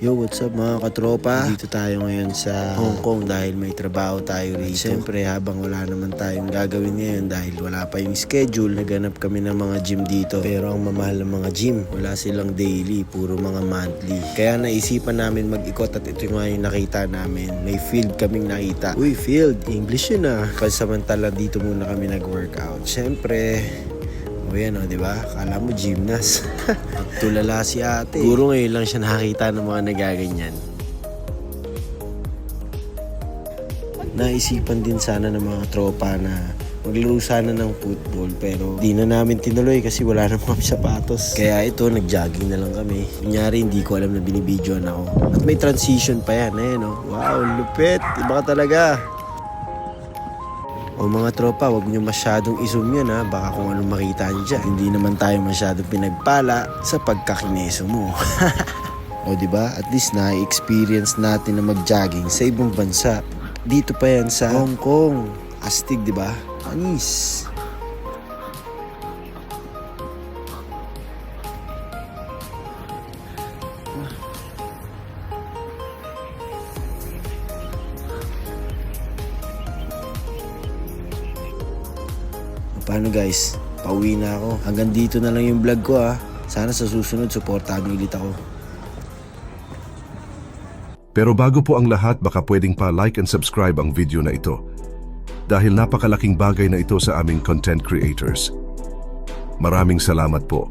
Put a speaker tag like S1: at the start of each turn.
S1: Yo, what's up mga katropa? Dito tayo ngayon sa Hong Kong dahil may trabaho tayo rito. Siyempre habang wala naman tayong gagawin ngayon dahil wala pa yung schedule, naganap kami ng mga gym dito. Pero ang mamahal ng mga gym, wala silang daily, puro mga monthly. Kaya naisipan namin mag-ikot at ito nga yung nakita namin. May field kaming nakita. Uy, field! English yun ah. Pansamantala dito muna kami nag-workout. Siyempre, o yan o, diba? Kala mo gymnast. Tulala si ate. Siguro ngayon lang siya nakakita ng mga nagaganyan. Naisipan din sana ng mga tropa na maglaro sana ng football pero di na namin tinuloy kasi wala na mga sapatos. Kaya ito, nag-jogging na lang kami. Kunyari, hindi ko alam na binibidyoan ako. At may transition pa yan. Ayan o. Wow, lupit. Iba ka talaga. O mga tropa, wag nyo masyadong i-zoom yan ha. Baka kung anong makita nyo dyan. Hindi naman tayo masyadong pinagpala sa pagkakineso mo. O diba? At least na-experience natin na mag-jogging sa ibang bansa. Dito pa yan sa Hong Kong. Astig diba? Anis. Paano guys? Pauwi na ako. Hanggang dito na lang yung vlog ko ha. Sana sa susunod, supportahan ulit ako.
S2: Pero bago po ang lahat, baka pwedeng pa like and subscribe ang video na ito. Dahil napakalaking bagay na ito sa aming content creators. Maraming salamat po.